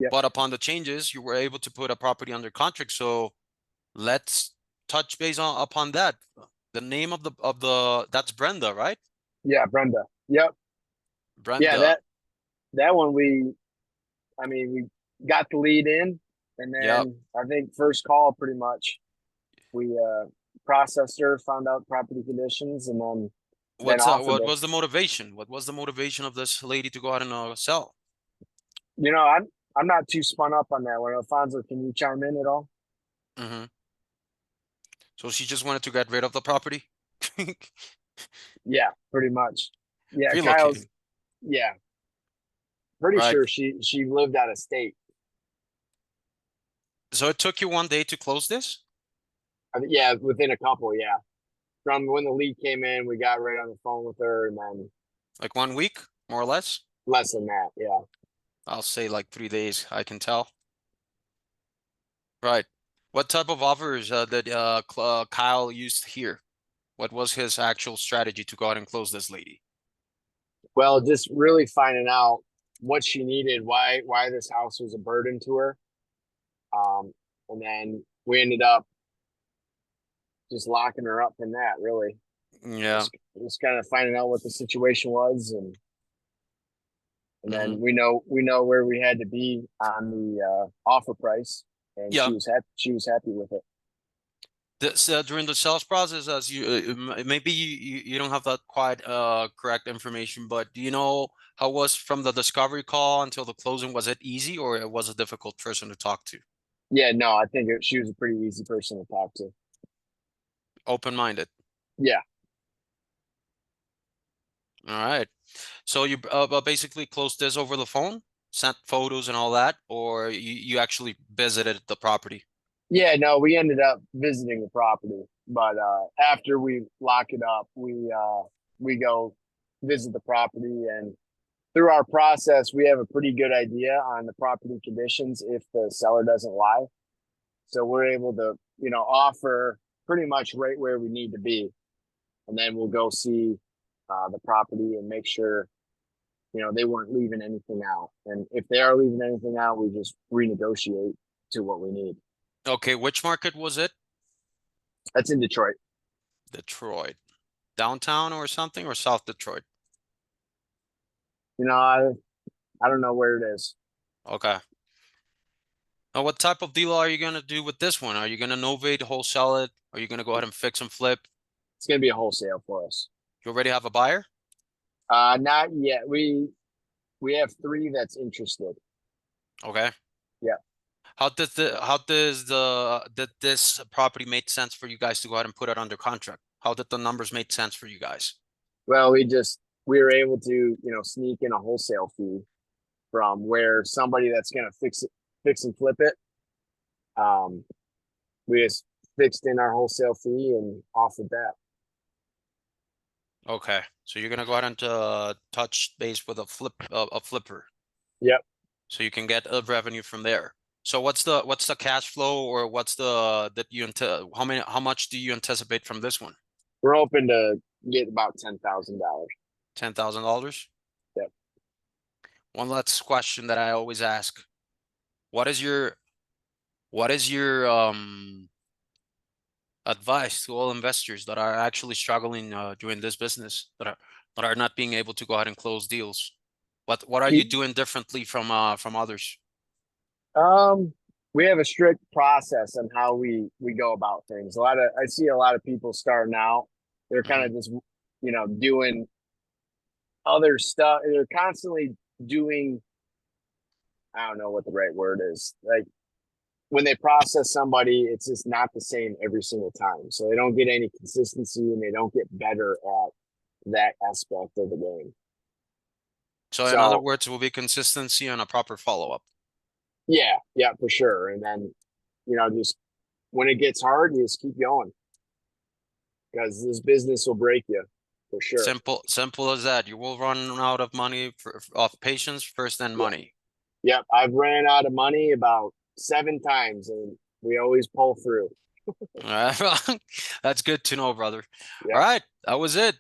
Yep. but upon the changes, you were able to put a property under contract. So let's touch base upon that. The name of the that's Brenda, right? Yeah, Brenda. Yep. Yeah, Brenda. that one I mean, we got the lead in, and Yep. then I think first call pretty much we processed her, found out property conditions, and then offered What her. was the motivation? What was the motivation of this lady to go out and sell? You know, I'm not too spun up on that one. Alfonso, can you chime in at all? Hmm. So she just wanted to get rid of the property. Yeah, pretty much. Yeah, Kyle's. Relocating. Yeah, pretty Right. sure she lived out of state. So it took you 1 day to close this? Yeah, within a couple. Yeah, from when the lead came in, we got right on the phone with her, and then Like 1 week, more or less? less than that. Yeah. I'll say like 3 days, I can tell. Right. What type of offers did Kyle used here? What was his actual strategy to go out and close this lady? Well, just really finding out what she needed, why this house was a burden to her, and then we ended up just locking her up in that. Really, Yeah. just kind of finding out what the situation was, and Hmm. then we know where we had to be on the offer price, and Yeah. she was happy with it. This, during the sales process, as maybe you don't have that quite correct information, but do you know how was from the discovery call until the closing? Was it easy or it was a difficult person to talk to? Yeah, no, I think she was a pretty easy person to talk to. Open-minded. Yeah, All right. So you basically closed this over the phone, sent photos and all that, or you actually visited the property? yeah, no, we ended up visiting the property, but after we lock it up, we go visit the property, and through our process, we have a pretty good idea on the property conditions if the seller doesn't lie. So we're able to, offer pretty much right where we need to be, and then we'll go see the property and make sure they weren't leaving anything out. And if they are leaving anything out, we just renegotiate to what we need. Okay, which market was it? That's in Detroit. Detroit. Downtown or something, or South Detroit? I don't know where it is. Okay. Now, what type of deal are you gonna do with this one? Are you gonna novate, wholesale it? Are you gonna go ahead and fix and flip? It's going to be a wholesale for us. You already have a buyer? Not yet. We have three that's interested. Okay. Yeah. Did this property make sense for you guys to go ahead and put it under contract? How did the numbers make sense for you guys? Well, we were able to, sneak in a wholesale fee from where somebody that's going to fix and flip it. Um, we just fixed in our wholesale fee and offered that. Okay, so you're gonna go ahead and touch base with a flipper, Yep. so you can get a revenue from there. So what's the cash flow, or what's the that you how much do you anticipate from this one? We're hoping to get about $10,000. $10,000? Yep. One last question that I always ask. What is your what is your advice to all investors that are actually struggling doing this business, that are not being able to go ahead and close deals? What are you Keep, doing differently from others? um, we have a strict process on how we go about things. I see a lot of people starting out. They're kind Hmm. of just, doing other stuff. They're constantly doing, I don't know what the right word is. Like when they process somebody, it's just not the same every single time. So they don't get any consistency and they don't get better at that aspect of the game. So in other So words, it will be consistency and a proper follow-up. yeah, yeah, for sure. And then, just when it gets hard, you just keep going because this business will break you for sure. Simple as that. You will run out of money of patience first, then Yeah. money. Yep. I've ran out of money about 7 times and we always pull through. All right. That's good to know, brother. All Yep. right, that was it.